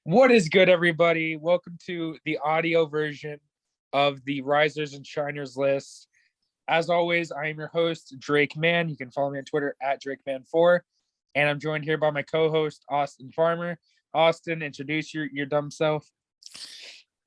What is good, everybody? Welcome to the audio version of the Risers and Shiners list. As always, I am your host, Drake Mann. You can follow me on Twitter at DrakeMann4. And I'm joined here by my co-host, Austin Farmer. Austin, introduce your dumb self.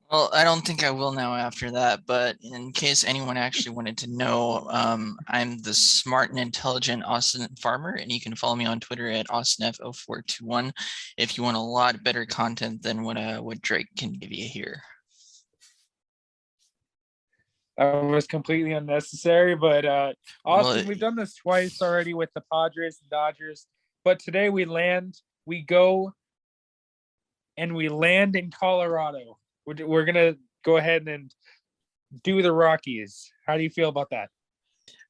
Well, I don't think I will now after that, but in case anyone actually wanted to know, I'm the smart and intelligent Austin Farmer, and you can follow me on Twitter at AustinF0421 if you want a lot better content than what Drake can give you here. That was completely unnecessary, but Austin, we've done this twice already with the Padres and Dodgers, but today we land in Colorado. We're going to go ahead and do the Rockies. How do you feel about that?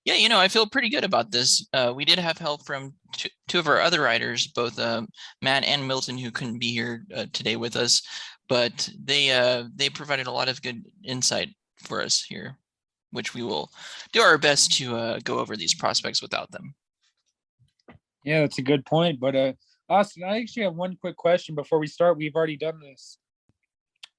Yeah, I feel pretty good about this. We did have help from two of our other writers, both Matt and Milton, who couldn't be here today with us, but they provided a lot of good insight for us here, which we will do our best to go over these prospects without them. Yeah, that's a good point. But Austin, I actually have one quick question before we start. We've already done this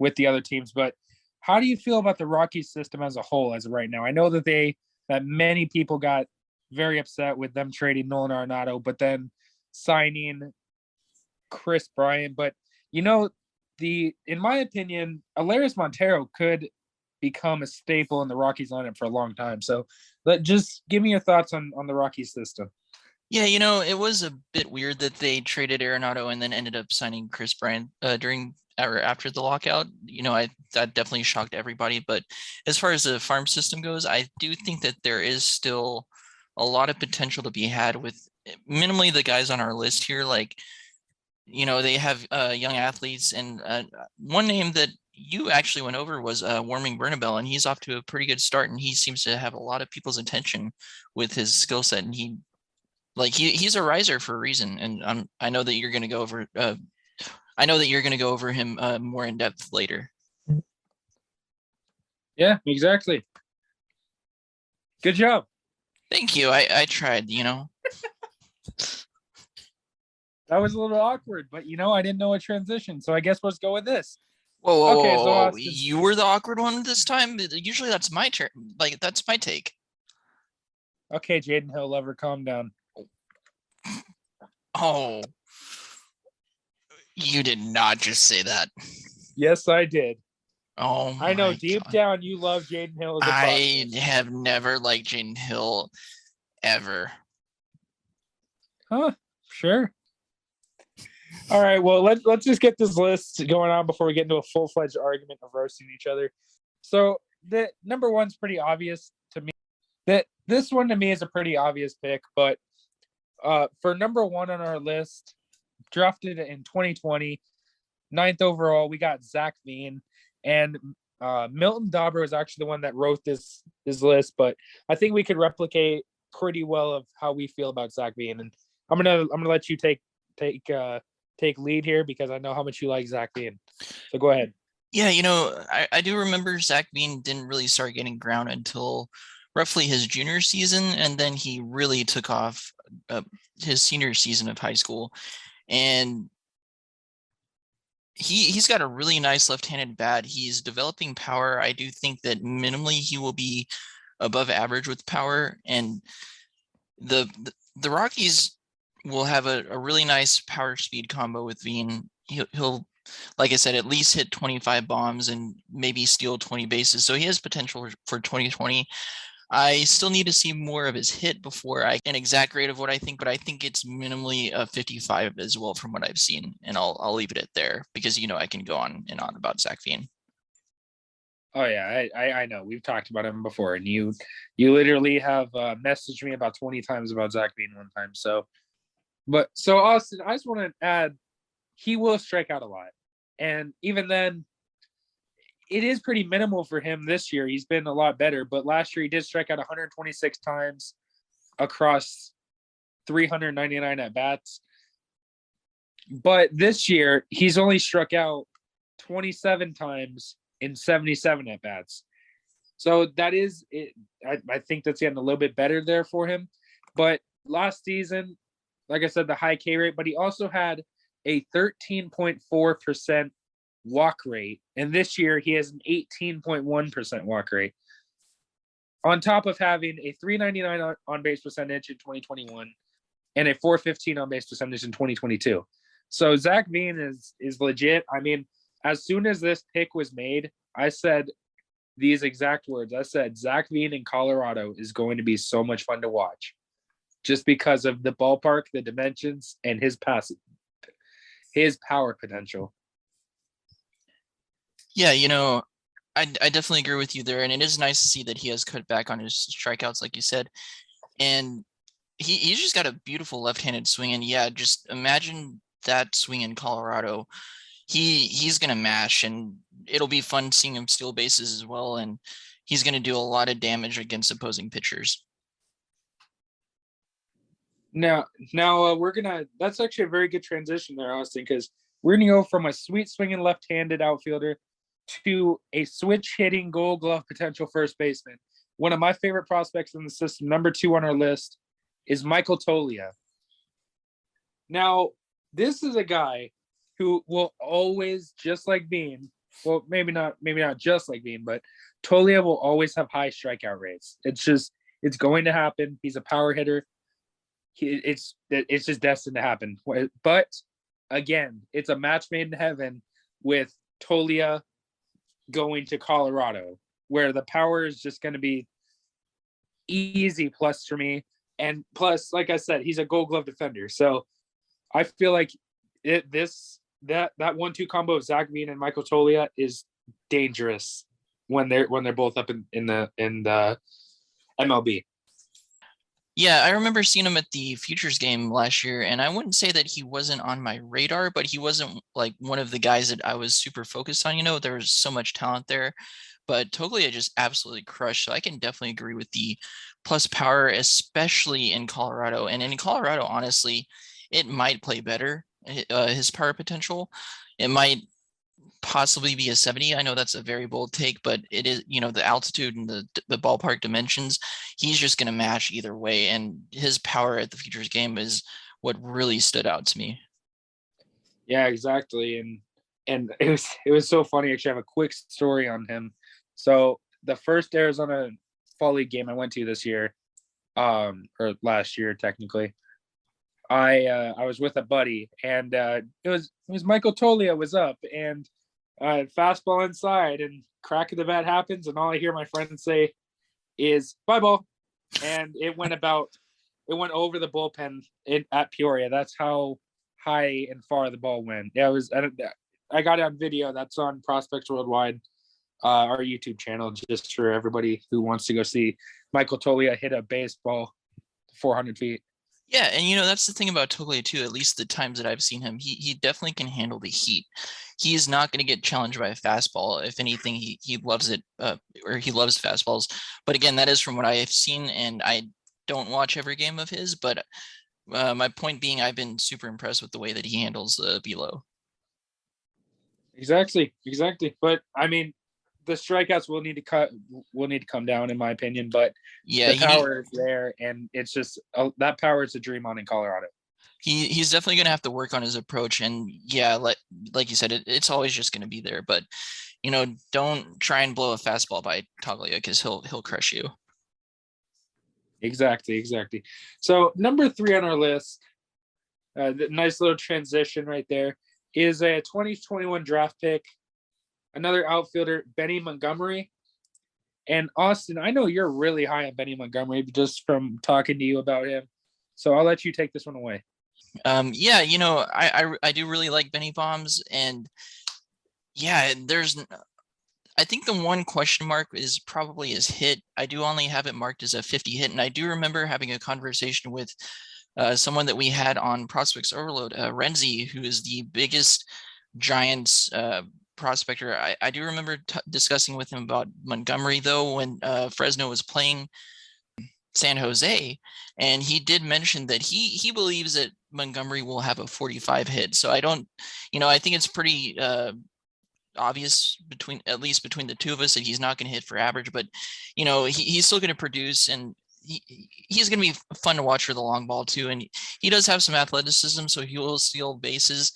with the other teams, but how do you feel about the Rockies system as a whole as of right now? I know that many people got very upset with them trading Nolan Arenado, but then signing Chris Bryant. But in my opinion, Alaris Montero could become a staple in the Rockies lineup for a long time. So just give me your thoughts on the Rockies system. Yeah, it was a bit weird that they traded Arenado and then ended up signing Chris Bryant after the lockout. That definitely shocked everybody. But as far as the farm system goes, I do think that there is still a lot of potential to be had with minimally the guys on our list here. Like, they have young athletes, and one name that you actually went over was Warming Bernabel, and he's off to a pretty good start, and he seems to have a lot of people's attention with his skill set, and he's a riser for a reason. And I know that you're going to go over him more in depth later. Yeah, exactly. Good job. Thank you. I tried, That was a little awkward, but I didn't know a transition, so I guess let's go with this. Whoa, okay, so you were the awkward one this time? Usually that's my turn. Like, that's my take. Okay, Jaden Hill lover, calm down. Oh, you did not just say that. Yes, I did. Oh, I know deep down you love Jaden Hill. I have never liked Jaden Hill ever. Huh? Sure. All right. Well, let's just get this list going on before we get into a full-fledged argument of roasting each other. So the number one's pretty obvious to me. This one to me is a pretty obvious pick, but for number one on our list, drafted in 2020, 9th overall, we got Zack Bean, and Milton Dauber was actually the one that wrote this list, but I think we could replicate pretty well of how we feel about Zack Bean, and I'm gonna let you take lead here because I know how much you like Zack Bean. So go ahead. Yeah, I do remember Zack Bean didn't really start getting ground until roughly his junior season, and then he really took off his senior season of high school, and he's got a really nice left-handed bat. He's developing power. I do think that minimally he will be above average with power, and the Rockies will have a really nice power speed combo with Veen. He'll, like I said, at least hit 25 bombs and maybe steal 20 bases. So he has potential for 2020. I still need to see more of his hit before I can exact grade of what I think, but I think it's minimally a 55 as well from what I've seen, and I'll leave it at there because I can go on and on about Zack Bean. Oh yeah, I know we've talked about him before, and you literally have messaged me about 20 times about Zack Bean one time. So Austin, I just want to add, he will strike out a lot, and even then, it is pretty minimal for him this year. He's been a lot better, but last year he did strike out 126 times across 399 at bats. But this year he's only struck out 27 times in 77 at bats. So that is it. I think that's getting a little bit better there for him. But last season, like I said, the high K rate, but he also had a 13.4% walk rate, and this year he has an 18.1% walk rate. On top of having a 399 on base percentage in 2021 and a 415 on base percentage in 2022. So Zack Bean is legit. I mean, as soon as this pick was made, I said these exact words. I said Zack Bean in Colorado is going to be so much fun to watch, just because of the ballpark, the dimensions, and his power potential. Yeah, I definitely agree with you there, and it is nice to see that he has cut back on his strikeouts, like you said, and he's just got a beautiful left-handed swing, and yeah, just imagine that swing in Colorado. He's gonna mash, and it'll be fun seeing him steal bases as well, and he's gonna do a lot of damage against opposing pitchers. Now, that's actually a very good transition there, Austin, because we're gonna go from a sweet swinging left-handed outfielder to a switch hitting Gold Glove potential first baseman. One of my favorite prospects in the system, number 2 on our list, is Michael Tolia. Now, this is a guy who will always, just like Bean, well, maybe not just like Bean, but Tolia will always have high strikeout rates. It's going to happen. He's a power hitter. It's just destined to happen. But again, it's a match made in heaven with Tolia going to Colorado, where the power is just going to be easy plus for me. And plus, like I said, he's a Gold Glove defender. So I feel like that 1-2 combo of Zack Bean and Michael Tolia is dangerous when they're both up in the MLB. Yeah, I remember seeing him at the Futures game last year, and I wouldn't say that he wasn't on my radar, but he wasn't like one of the guys that I was super focused on. There was so much talent there, but Tolia just absolutely crushed. So I can definitely agree with the plus power, especially in Colorado. And in Colorado, honestly, it might play better, his power potential. It might possibly be a 70. I know that's a very bold take, but it is, the altitude and the ballpark dimensions, he's just going to match either way. And his power at the Futures game is what really stood out to me. Yeah, exactly. And it was so funny. Actually, I have a quick story on him. So the first Arizona Fall League game I went to this year, or last year technically, I was with a buddy, and it was Michael Tolia was up, and fastball inside, and crack of the bat happens, and all I hear my friend say is "bye ball," and it went over the bullpen at Peoria. That's how high and far the ball went. Yeah, I got it on video. That's on Prospects Worldwide, our YouTube channel, just for everybody who wants to go see Michael Tolia hit a baseball 400 feet. Yeah, and that's the thing about Tolia too. At least the times that I've seen him, he definitely can handle the heat. He is not going to get challenged by a fastball. If anything, he loves it, or he loves fastballs. But again, that is from what I have seen, and I don't watch every game of his. But my point being, I've been super impressed with the way that he handles the velo. Exactly. But I mean, the strikeouts will need to come down, in my opinion. But yeah, the power is there, and it's just that power is a dream on in Colorado. He's definitely going to have to work on his approach, and yeah, like you said, it's always just going to be there. But don't try and blow a fastball by Tolia, because he'll crush you. Exactly. So number 3 on our list, the nice little transition right there, is a 2021 draft pick, another outfielder, Benny Montgomery. And Austin, I know you're really high on Benny Montgomery just from talking to you about him. So I'll let you take this one away. Yeah, I do really like Benny Bombs, and yeah, I think the one question mark is probably his hit. I do only have it marked as a 50 hit, and I do remember having a conversation with someone that we had on Prospects Overload, Renzi, who is the biggest Giants prospector. I do remember discussing with him about Montgomery, though, when Fresno was playing San Jose, and he did mention that he believes that Montgomery will have a 45 hit. So I think it's pretty obvious between the two of us that he's not going to hit for average, but he's still going to produce, and he's going to be fun to watch for the long ball too. And he does have some athleticism, so he will steal bases.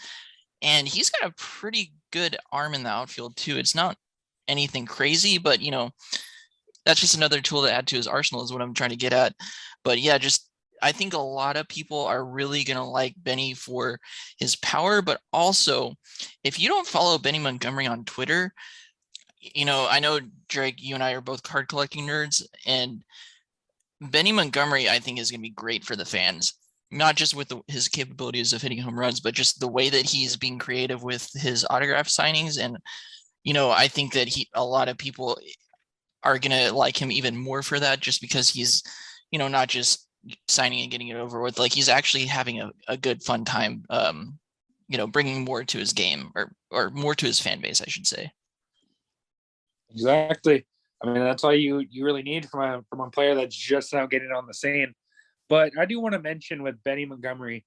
And he's got a pretty good arm in the outfield too. It's not anything crazy, but that's just another tool to add to his arsenal is what I'm trying to get at. But yeah, I think a lot of people are really going to like Benny for his power, but also if you don't follow Benny Montgomery on Twitter, I know, Drake, you and I are both card collecting nerds, and Benny Montgomery, I think, is going to be great for the fans, not just with his capabilities of hitting home runs, but just the way that he's being creative with his autograph signings. And, I think that a lot of people are going to like him even more for that, just because he's, not just signing and getting it over with. Like, he's actually having a good, fun time, bringing more to his game or more to his fan base, I should say. Exactly. I mean, that's all you really need from a player that's just now getting on the scene. But I do want to mention with Benny Montgomery.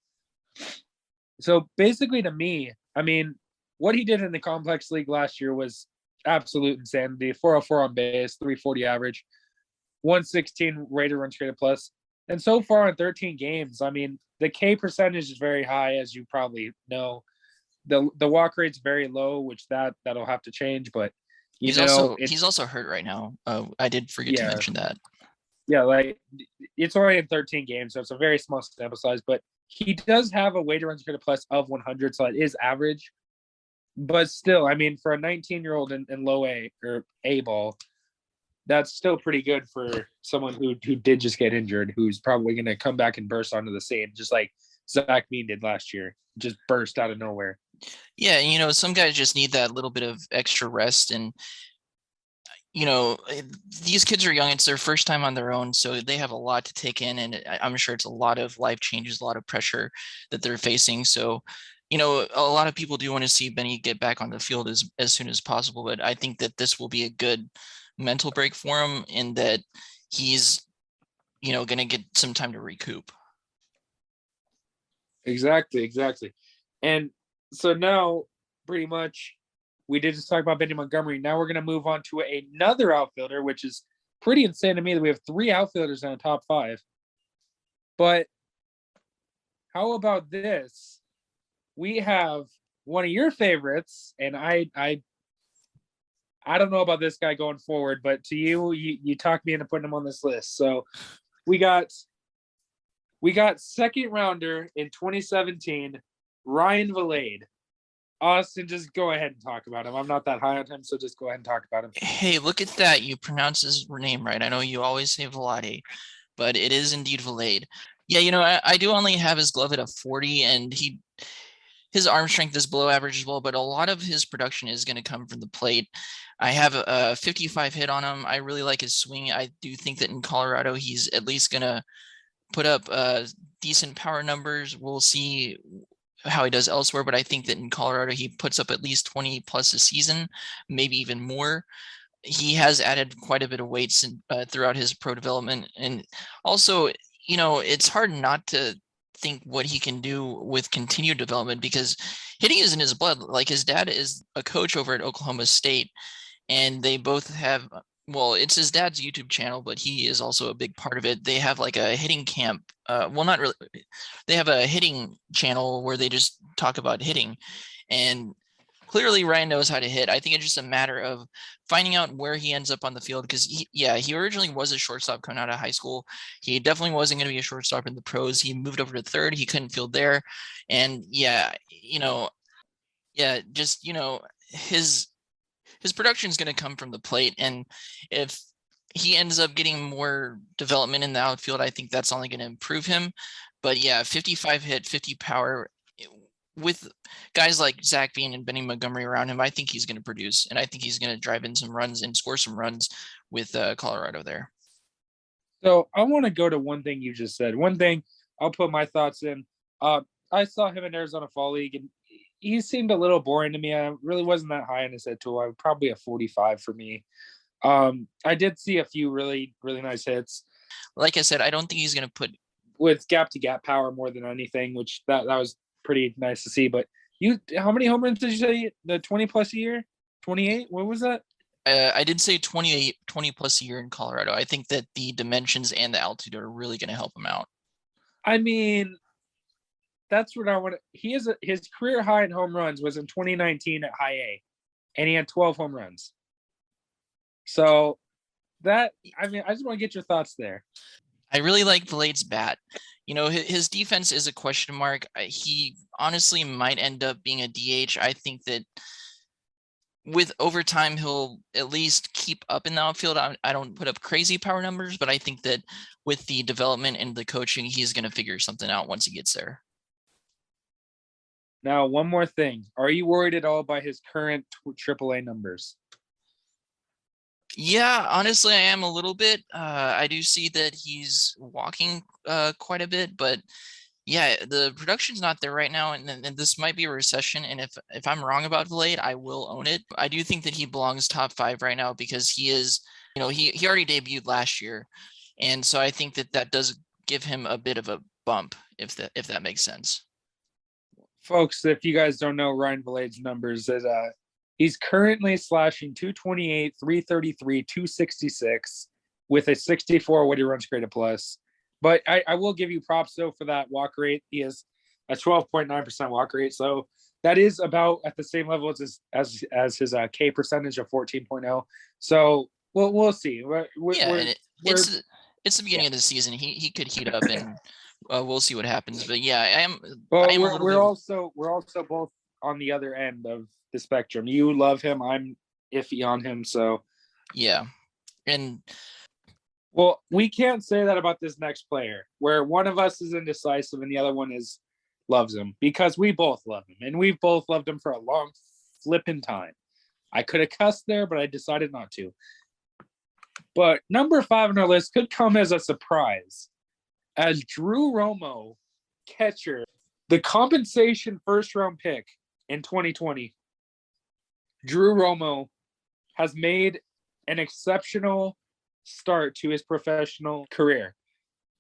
So basically, to me, I mean, what he did in the complex league last year was absolute insanity. 404 on base, 340 average, 116 rated runs created plus. And so far in 13 games, I mean, the K percentage is very high, as you probably know. The walk rate's very low, which that'll have to change. But he's also hurt right now. I did forget to mention that. Yeah, like it's only in 13 games, so it's a very small sample size. But he does have a weighted runs created plus of 100, so it is average. But still, I mean, for a 19-year-old in low A or A ball, that's still pretty good for someone who did just get injured, who's probably going to come back and burst onto the scene, just like Zack Bean did last year, just burst out of nowhere. Yeah, some guys just need that little bit of extra rest. And, these kids are young. It's their first time on their own, so they have a lot to take in. And I'm sure it's a lot of life changes, a lot of pressure that they're facing. So, a lot of people do want to see Benny get back on the field as soon as possible. But I think that this will be a good mental break for him, in that he's, going to get some time to recoup. Exactly. And so now, pretty much, we did just talk about Benny Montgomery. Now we're going to move on to another outfielder, which is pretty insane to me that we have 3 outfielders in the top 5. But how about this? We have one of your favorites, and I don't know about this guy going forward, but to you talked me into putting him on this list. So we got second rounder in 2017, Ryan Vilade. Austin, just go ahead and talk about him. I'm not that high on him, so just go ahead and talk about him. Hey, look at that. You pronounce his name right. I know you always say Vilade, but it is indeed Vilade. Yeah, I do only have his glove at a 40, and his arm strength is below average as well, but a lot of his production is going to come from the plate. I have a 55 hit on him. I really like his swing. I do think that in Colorado, he's at least going to put up decent power numbers. We'll see how he does elsewhere, but I think that in Colorado, he puts up at least 20 plus a season, maybe even more. He has added quite a bit of weight throughout his pro development. And also, it's hard not to think what he can do with continued development, because hitting is in his blood. Like, his dad is a coach over at Oklahoma State, and they both have, well, it's his dad's YouTube channel, but he is also a big part of it. They have like a hitting camp. Well, not really. They have a hitting channel where they just talk about hitting, and clearly Ryan knows how to hit. I think it's just a matter of finding out where he ends up on the field, because he originally was a shortstop coming out of high school. He definitely wasn't going to be a shortstop in the pros. He moved over to third. He couldn't field there. And his production is going to come from the plate. And if he ends up getting more development in the outfield, I think that's only going to improve him. But yeah, 55 hit, 50 power, with guys like Zack Bean and Benny Montgomery around him, I think he's going to produce, and I think he's going to drive in some runs and score some runs with Colorado there. So I want to go to one thing you just said. One thing I'll put my thoughts in. I saw him in Arizona Fall League, and he seemed a little boring to me. I really wasn't that high in his head tool. I would probably a 45 for me. I did see a few really, really nice hits. Like I said, I don't think he's going to put with gap to gap power more than anything, which that was pretty nice to see. But how many home runs did you say? The 20 plus a year? 28? What was that? I did say 20 plus a year in Colorado. I think that the dimensions and the altitude are really going to help him out. I mean, that's what I want. His career high in home runs was in 2019 at High A, and he had 12 home runs. So I just want to get your thoughts there. I really like Vlade's bat. His defense is a question mark. He honestly might end up being a DH. I think that with overtime, he'll at least keep up in the outfield. I don't put up crazy power numbers, but I think that with the development and the coaching, he's going to figure something out once he gets there. Now, one more thing. Are you worried at all by his current AAA numbers? Yeah, honestly, I am a little bit. I do see that he's walking quite a bit, but yeah, the production's not there right now, and this might be a recession. And if I'm wrong about Vlade, I will own it. I do think that he belongs top 5 right now because he is, he already debuted last year, and so I think that does give him a bit of a bump if that makes sense. Folks, if you guys don't know Ryan Vlade's numbers, he's currently slashing 228, 333, 266 with a 64 when he runs created plus. But I will give you props though for that walk rate. He has a 12.9% walk rate, so that is about at the same level as his K percentage of 14.0. So we'll see. It's the beginning of the season. He could heat up, and we'll see what happens. But yeah, I am. Well, we're also both on the other end of the spectrum. You love him. I'm iffy on him. So yeah, and. Well, we can't say that about this next player, where one of us is indecisive and the other one loves him, because we both love him, and we've both loved him for a long flipping time. I could have cussed there, but I decided not to. But number 5 on our list could come as a surprise, as Drew Romo, catcher, the compensation first-round pick in 2020. Drew Romo has made an exceptional start to his professional career.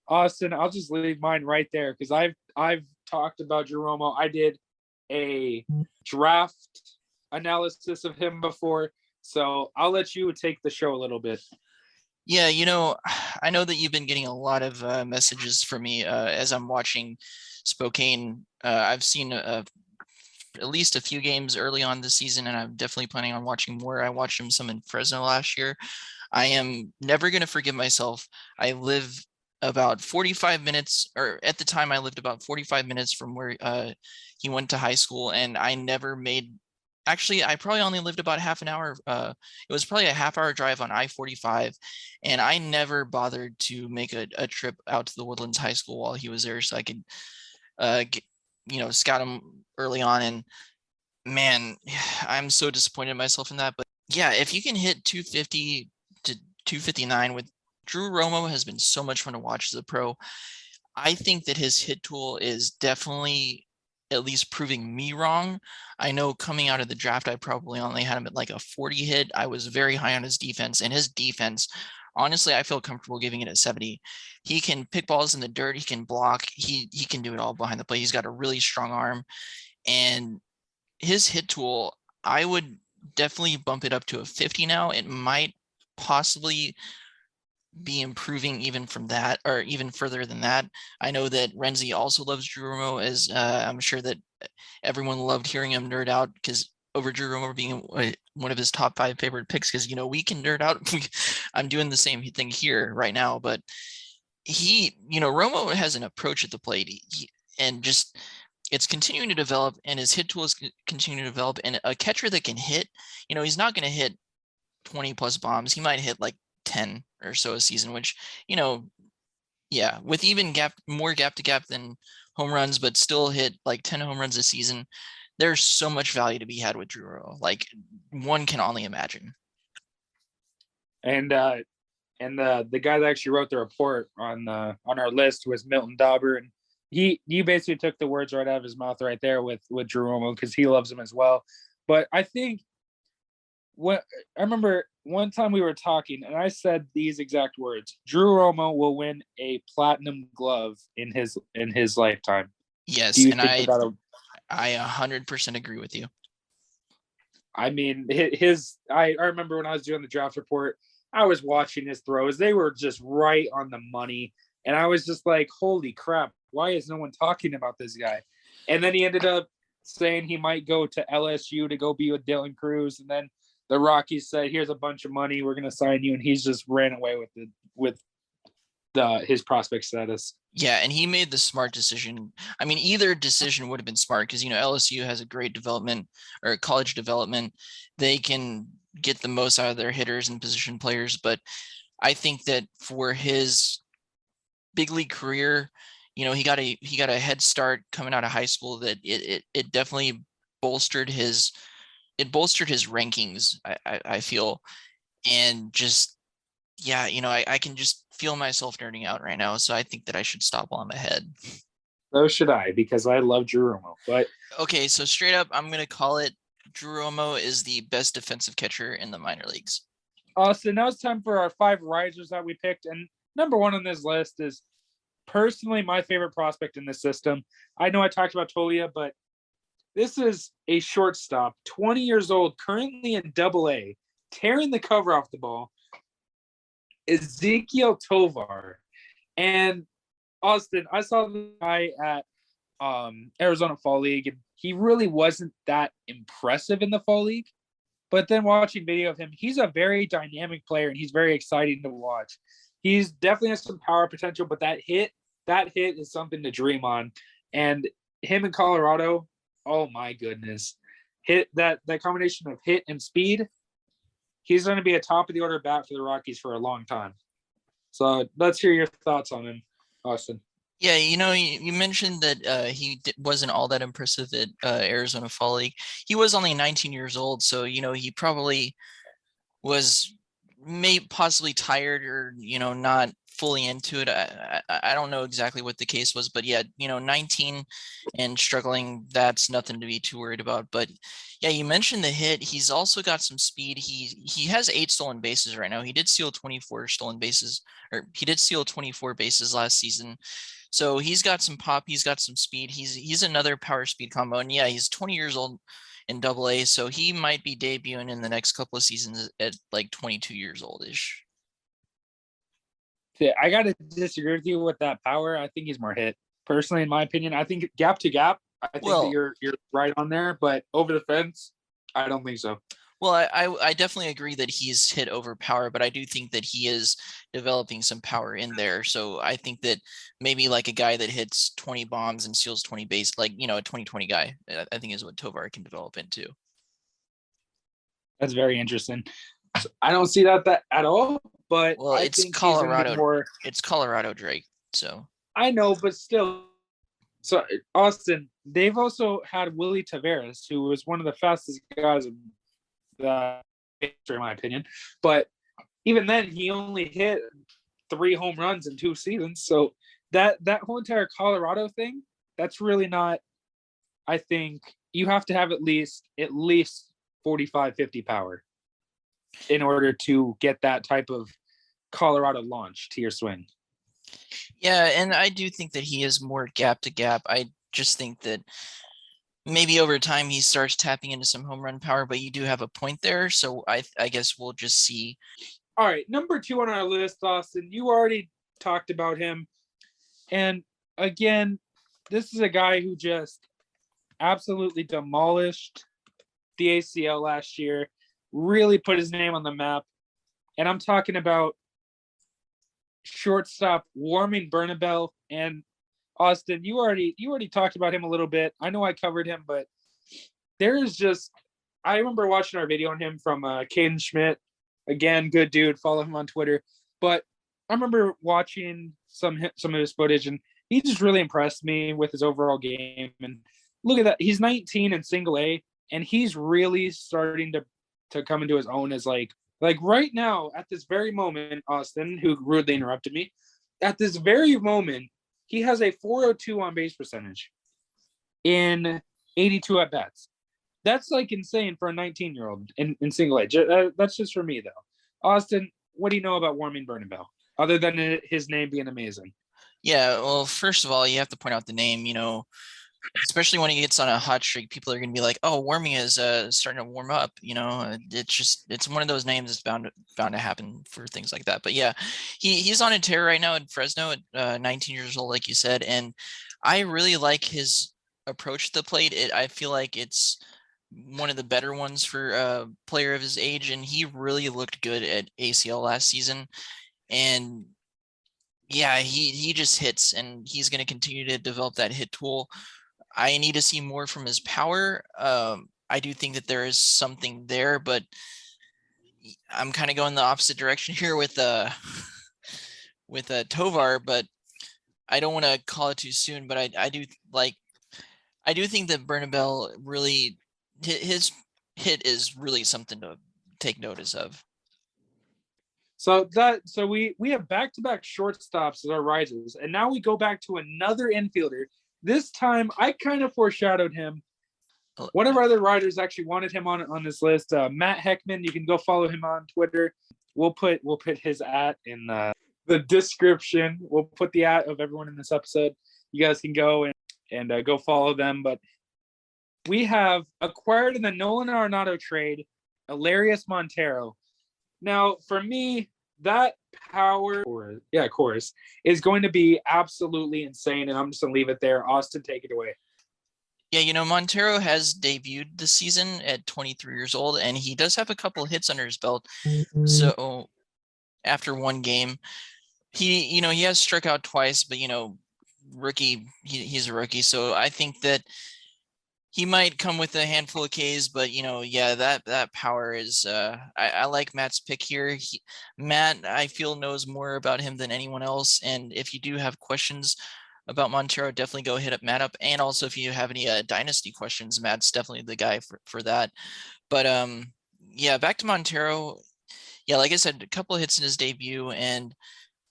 Austin, I'll just leave mine right there because I've talked about Drew Romo. I did a draft analysis of him before, so I'll let you take the show a little bit. Yeah, I know that you've been getting a lot of messages from me as I'm watching Spokane. I've seen at least a few games early on this season, and I'm definitely planning on watching more. I watched him some in Fresno last year. I am never going to forgive myself. I live about 45 minutes, or at the time I lived about 45 minutes from where he went to high school, and I never made, actually, I probably only lived about half an hour. It was probably a half-hour drive on I-45, and I never bothered to make a trip out to the Woodlands High School while he was there so I could scout him early on. And man, I'm so disappointed in myself in that. But yeah, if you can hit 250 to 259 with Drew Romo, has been so much fun to watch as a pro. I think that his hit tool is definitely at least proving me wrong. I know coming out of the draft, I probably only had him at like a 40 hit. I was very high on his defense, and his defense, honestly, I feel comfortable giving it a 70. He can pick balls in the dirt. He can block. He can do it all behind the plate. He's got a really strong arm, and his hit tool, I would definitely bump it up to a 50 now. It might possibly be improving even from that, or even further than that. I know that Renzi also loves Drew Romo, as I'm sure that everyone loved hearing him nerd out because over Drew Romo being one of his top 5 favorite picks, because we can nerd out. I'm doing the same thing here right now, but Romo has an approach at the plate, and just it's continuing to develop, and his hit tools continue to develop. And a catcher that can hit, he's not going to hit 20 plus bombs. He might hit like 10 or so a season, which, yeah, with even more gap to gap than home runs, but still hit like 10 home runs a season. There's so much value to be had with Drew Romo. Like, one can only imagine. And the guy that actually wrote the report on our list was Milton Dauber, and you basically took the words right out of his mouth right there with Drew Romo, because he loves him as well. But I think I remember one time we were talking, and I said these exact words: Drew Romo will win a platinum glove in his lifetime. Yes, and I 100% agree with you. I mean, I remember when I was doing the draft report, I was watching his throws. They were just right on the money. And I was just like, holy crap, why is no one talking about this guy? And then he ended up saying he might go to LSU to go be with Dylan Cruz. And then the Rockies said, here's a bunch of money. We're going to sign you. And he's just ran away with his prospect status. Yeah, and he made the smart decision. I mean, either decision would have been smart because, LSU has a great development or college development. They can get the most out of their hitters and position players. But I think that for his big league career, he got a head start coming out of high school that it definitely bolstered his rankings, I feel. And just, yeah, I can just feel myself nerding out right now. So I think that I should stop while I'm ahead. So should I, because I love Drew Romo. But okay, so straight up, I'm going to call it Drew Romo is the best defensive catcher in the minor leagues. So now it's time for our 5 risers that we picked. And number 1 on this list is personally my favorite prospect in this system. I know I talked about Tolia, but this is a shortstop, 20 years old, currently in AA, tearing the cover off the ball. Ezekiel Tovar. And Austin, I saw the guy at Arizona Fall League, and he really wasn't that impressive in the Fall League. But then watching video of him, he's a very dynamic player, and he's very exciting to watch. He's definitely has some power potential, but that hit is something to dream on. And him in Colorado, oh my goodness. Hit that combination of hit and speed, he's going to be a top of the order bat for the Rockies for a long time. So let's hear your thoughts on him, Austin. Yeah, you mentioned that he wasn't all that impressive at Arizona Fall League. He was only 19 years old, so he probably was possibly tired or not fully into it. I don't know exactly what the case was, but yeah, 19 and struggling, that's nothing to be too worried about. But yeah, you mentioned the hit. He's also got some speed. He has 8 stolen bases right now. He did steal 24 stolen bases, or he did steal 24 bases last season. So he's got some pop. He's got some speed. He's another power speed combo. And yeah, he's 20 years old in AA, so he might be debuting in the next couple of seasons at like 22 years old-ish. I got to disagree with you with that power. I think he's more hit. Personally, in my opinion, I think gap to gap, I think that you're right on there, but over the fence, I don't think so. Well, I definitely agree that he's hit over power, but I do think that he is developing some power in there. So I think that maybe like a guy that hits 20 bombs and steals 20 base, like, a 20-20 guy, I think is what Tovar can develop into. That's very interesting. I don't see that at all, but well, it's Colorado. It's Colorado Drake. So I know, but still. So Austin, they've also had Willie Taveras, who was one of the fastest guys in my opinion. But even then, he only hit 3 home runs in 2 seasons. So that whole entire Colorado thing, that's really not. I think you have to have at least 45, 50 power in order to get that type of Colorado launch to your swing. Yeah, and I do think that he is more gap to gap. I just think that maybe over time he starts tapping into some home run power, but you do have a point there. So I guess we'll just see. All right, number 2 on our list, Austin, you already talked about him. And again, this is a guy who just absolutely demolished the ACL last year, really put his name on the map. And I'm talking about shortstop Warming Bernabel. And Austin, you already talked about him a little bit. I know I covered him, but there is just, I remember watching our video on him from Caden Schmidt. Again, good dude. Follow him on Twitter. But I remember watching some of his footage, and he just really impressed me with his overall game. And look at that. He's 19 in single A, and he's really starting to come into his own as like right now at this very moment, Austin, who rudely interrupted me, at this very moment, he has a 402 on base percentage in 82 at bats. That's like insane for a 19-year-old in single A. That's just for me though. Austin, what do you know about Warming Bernabel other than his name being amazing? Yeah, well, first of all, you have to point out the name, especially when he gets on a hot streak, people are going to be like, "Oh, warming is starting to warm up." It's one of those names that's bound to happen for things like that. But yeah, he's on a tear right now in Fresno at 19 years old, like you said, and I really like his approach to the plate. I feel like it's one of the better ones for a player of his age, and he really looked good at ACL last season. And yeah, he just hits, and he's going to continue to develop that hit tool. I need to see more from his power. I do think that there is something there, but I'm kind of going the opposite direction here with Tovar, but I don't want to call it too soon. But I do think that Bernabel really his hit is really something to take notice of. So we have back-to-back shortstops as our risers, and now we go back to another infielder. This time, I kind of foreshadowed him. One of our other writers actually wanted him on this list. Matt Heckman, you can go follow him on Twitter. We'll put his @ in the description. We'll put the @ of everyone in this episode. You guys can go and go follow them. But we have acquired in the Nolan Arenado trade, Hilarious Montero. Now, for me, that power, course, is going to be absolutely insane, and I'm just going to leave it there. Austin, take it away. Yeah, Montero has debuted this season at 23 years old, and he does have a couple of hits under his belt. Mm-hmm. So after one game, he has struck out twice, but rookie, he's a rookie. So I think that he might come with a handful of Ks, but that power is. I like Matt's pick here. Matt, I feel, knows more about him than anyone else, and if you do have questions about Montero, definitely go hit up Matt up. And also, if you have any dynasty questions, Matt's definitely the guy for that. But back to Montero. Yeah, like I said, a couple of hits in his debut, and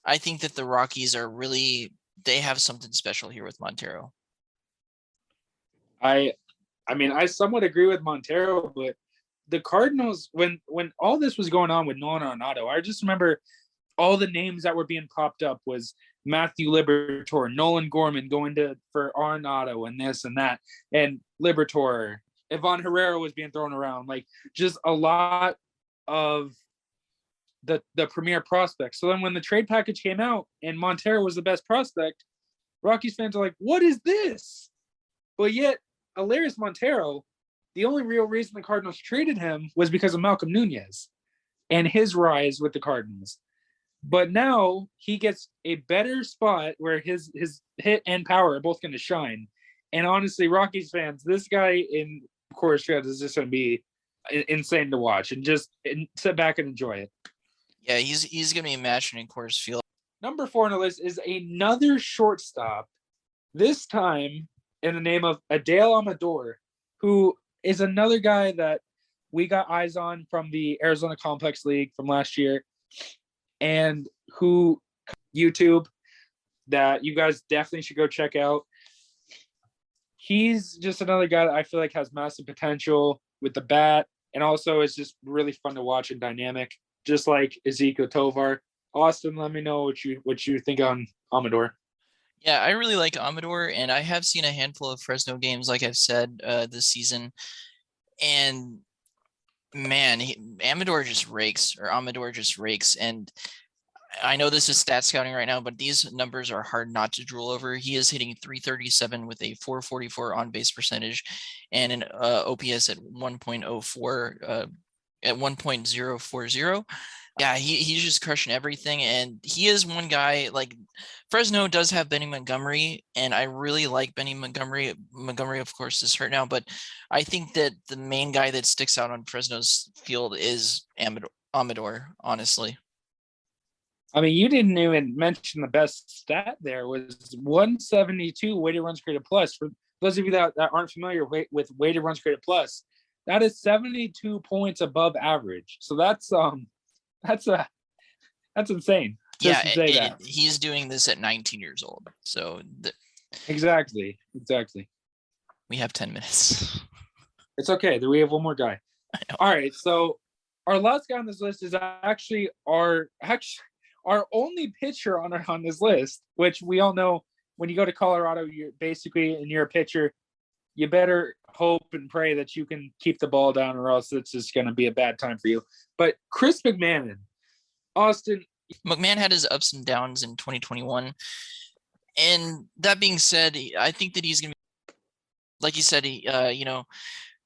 I think that the Rockies they have something special here with Montero. I mean, I somewhat agree with Montero, but the Cardinals, when all this was going on with Nolan Arenado, I just remember all the names that were being popped up was Matthew Liberatore, Nolan Gorman going for Arenado and this and that, and Liberatore, Ivan Herrera was being thrown around, like just a lot of the premier prospects. So then when the trade package came out and Montero was the best prospect, Rockies fans are like, what is this? But yet, Hilarious Montero, the only real reason the Cardinals traded him was because of Malcolm Nunez and his rise with the Cardinals. But now he gets a better spot where his hit and power are both going to shine. And honestly, Rockies fans, this guy in Coors Field is just going to be insane to watch, and just sit back and enjoy it. Yeah, he's going to be matching in Coors Field. Number 4 on the list is another shortstop, this time in the name of Adele Amador, who is another guy that we got eyes on from the Arizona Complex League from last year, and who YouTube that you guys definitely should go check out. He's just another guy that I feel like has massive potential with the bat, and also is just really fun to watch and dynamic, just like Ezekiel Tovar. Austin, let me know what you think on Amador. Yeah, I really like Amador, and I have seen a handful of Fresno games, like I've said, this season. And man, Amador just rakes. And I know this is stat scouting right now, but these numbers are hard not to drool over. He is hitting .337 with a .444 on base percentage and an OPS at 1.04 at 1.040. Yeah, he's just crushing everything, and he is one guy. Like, Fresno does have Benny Montgomery, and I really like Benny Montgomery. Montgomery, of course, is hurt now, but I think that the main guy that sticks out on Fresno's field is Amador, honestly. I mean, you didn't even mention the best stat there was 172 weighted runs created plus. For those of you that aren't familiar with weighted runs created plus, that is 72 points above average. So that's insane. Yeah, to say that. He's doing this at 19 years old. So exactly. We have 10 minutes. It's okay. We have one more guy. All right. So our last guy on this list is actually our only pitcher on this list, which we all know when you go to Colorado, you're a pitcher. you better hope and pray that you can keep the ball down, or else it's just going to be a bad time for you. But Chris McMahon, Austin. McMahon had his ups and downs in 2021. And that being said, I think that he's going to be, like you said,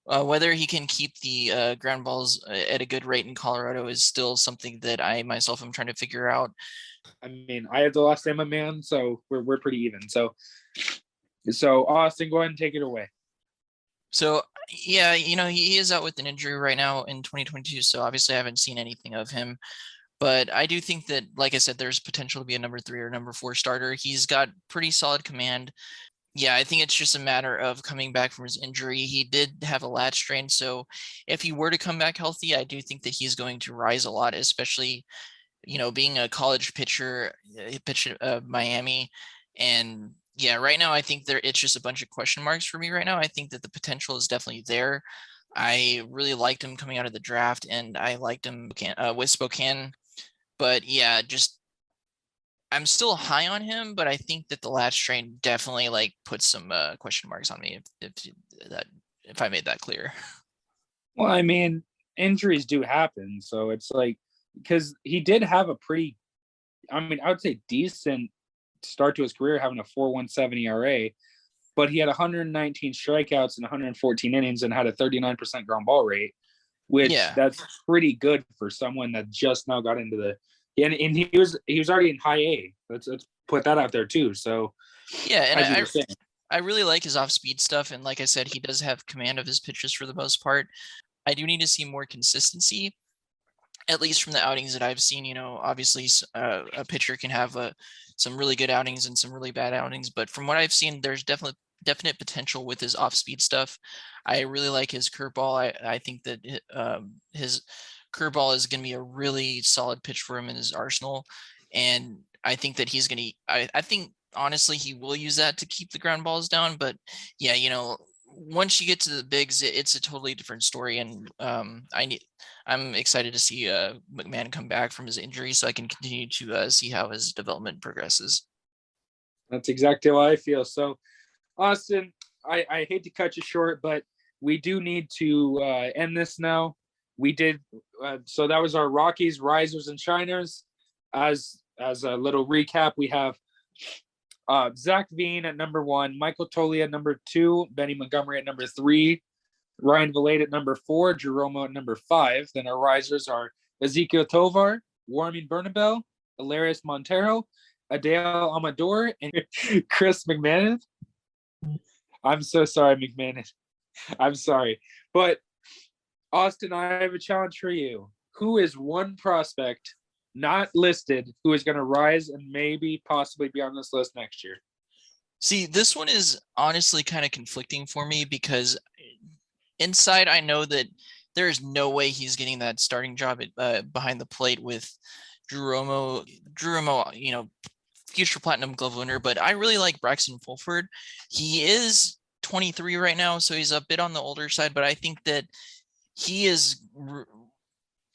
whether he can keep the ground balls at a good rate in Colorado is still something that I myself am trying to figure out. I mean, I have the last name of man, so we're pretty even. So Austin, go ahead and take it away. So yeah, he is out with an injury right now in 2022. So obviously I haven't seen anything of him. But I do think that, like I said, there's potential to be a number 3 or number 4 starter. He's got pretty solid command. Yeah, I think it's just a matter of coming back from his injury. He did have a lat strain, so if he were to come back healthy, I do think that he's going to rise a lot, especially, being a college pitcher, he pitched at Miami. And yeah, right now I think it's just a bunch of question marks for me right now. I think that the potential is definitely there. I really liked him coming out of the draft, and I liked him with Spokane. But yeah, I'm still high on him, but I think that the lat strain definitely puts some question marks on me if I made that clear. Well, I mean, injuries do happen, so it's because he did have a pretty, I would say decent start to his career, having a 4.17 ERA, but he had 119 strikeouts in 114 innings and had a 39% ground ball rate, which that's pretty good for someone that just now got into the. And he was already in high A. Let's put that out there too. So yeah, and I really like his off speed stuff. And like I said, he does have command of his pitches for the most part. I do need to see more consistency, at least from the outings that I've seen. Obviously a pitcher can have some really good outings and some really bad outings, but from what I've seen, there's definite potential with his off speed stuff. I really like his curveball. I think that his curveball is going to be a really solid pitch for him in his arsenal. And I think that he's going to, I think honestly, he will use that to keep the ground balls down. But yeah, once you get to the bigs, it's a totally different story. And I'm excited to see McMahon come back from his injury so I can continue to see how his development progresses. That's exactly how I feel. So Austin, I hate to cut you short, but we do need to end this now. We did so that was our Rockies risers and shiners. As a little recap, we have Zack Bean at number 1, Michael Tolia at number 2, Benny Montgomery at number 3, Ryan Valade at number 4, Romo at number 5. Then our risers are Ezekiel Tovar, Warming Bernabel, Hilarious Montero, Adele Amador, and Chris McMahon. I'm so sorry, McMahon. I'm sorry. But Austin, I have a challenge for you. Who is one prospect not listed who is going to rise and maybe possibly be on this list next year? See, this one is honestly kind of conflicting for me because inside I know that there is no way he's getting that starting job behind the plate with Drew Romo, future Platinum Glove winner. But I really like Braxton Fulford. He is 23 right now, so he's a bit on the older side, but I think that he is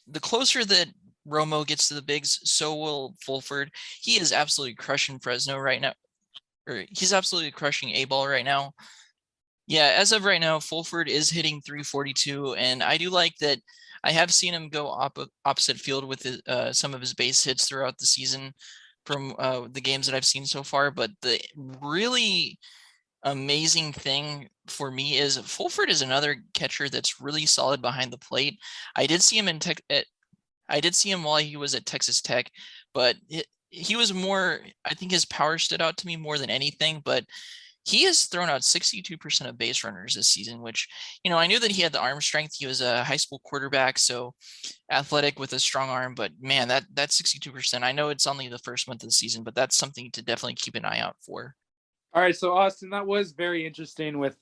the closer that Romo gets to the bigs, so will Fulford. He is absolutely crushing Fresno right now. Or he's absolutely crushing A-ball right now. Yeah, as of right now, Fulford is hitting 342, and I do like that. I have seen him go opposite field with some of his base hits throughout the season from the games that I've seen so far. But the really amazing thing for me is Fulford is another catcher that's really solid behind the plate. I did see him I did see him while he was at Texas Tech, but he was more, I think his power stood out to me more than anything, but he has thrown out 62% of base runners this season, which, I knew that he had the arm strength. He was a high school quarterback, so athletic with a strong arm, but man, that's 62%. I know it's only the first month of the season, but that's something to definitely keep an eye out for. All right, so Austin, that was very interesting with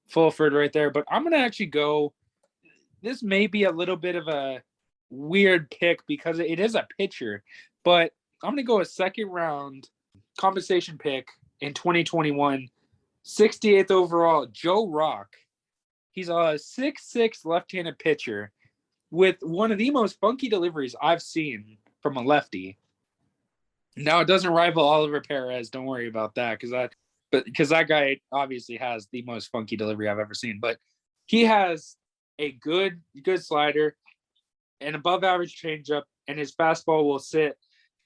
Fulford right there, but I'm going to actually go, this may be a little bit of a weird pick because it is a pitcher, but I'm going to go a second round compensation pick in 2021, 68th overall, Joe Rock. He's a 6'6" left-handed pitcher with one of the most funky deliveries I've seen from a lefty. Now, it doesn't rival Oliver Perez. Don't worry about that because but because that guy obviously has the most funky delivery I've ever seen. But he has a good slider, an above average changeup, and his fastball will sit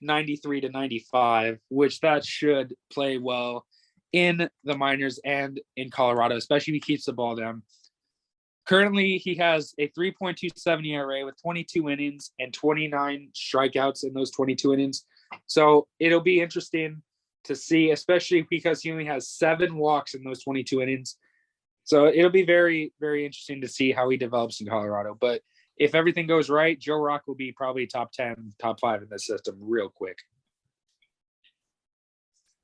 93 to 95, which that should play well in the minors and in Colorado, especially if he keeps the ball down. Currently, he has a 3.27 ERA with 22 innings and 29 strikeouts in those 22 innings. So it'll be interesting to see, especially because he only has 7 walks in those 22 innings. So it'll be very, very interesting to see how he develops in Colorado. But if everything goes right, Joe Rock will be probably top 10, top 5 in this system real quick.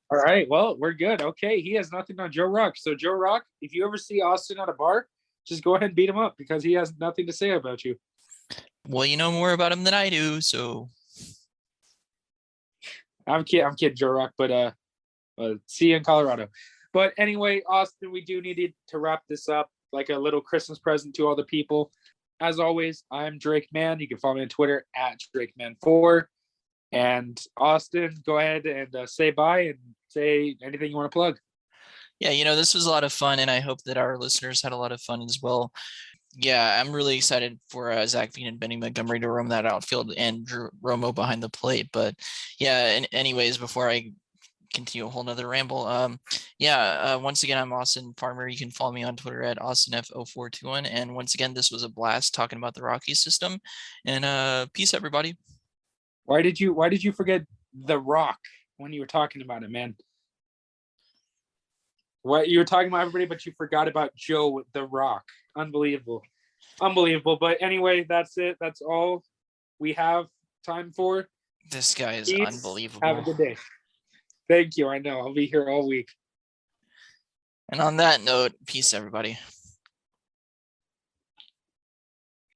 All right, well, we're good. Okay, he has nothing on Joe Rock. So Joe Rock, if you ever see Austin at a bar, just go ahead and beat him up because he has nothing to say about you. Well, you know more about him than I do, so I'm kidding, Joe Rock, but see you in Colorado. But anyway, Austin, we do need to wrap this up like a little Christmas present to all the people. As always, I'm Drake Man. You can follow me on Twitter at DrakeMan4. And Austin, go ahead and say bye and say anything you want to plug. yeah, this was a lot of fun, and I hope that our listeners had a lot of fun as well. Yeah, I'm really excited for Zack Bean and Benny Montgomery to roam that outfield and Romo behind the plate. But yeah, anyways, before I continue a whole nother ramble, once again, I'm Austin Farmer. You can follow me on Twitter at AustinF0421. And once again, this was a blast talking about the Rockies system. And peace, everybody. Why did you forget The Rock when you were talking about it, man? What you were talking about everybody, but you forgot about Joe The Rock. Unbelievable. But anyway, that's it. That's all we have time for. This guy is unbelievable. Have a good day. Thank you. I know. I'll be here all week. And on that note, peace, everybody.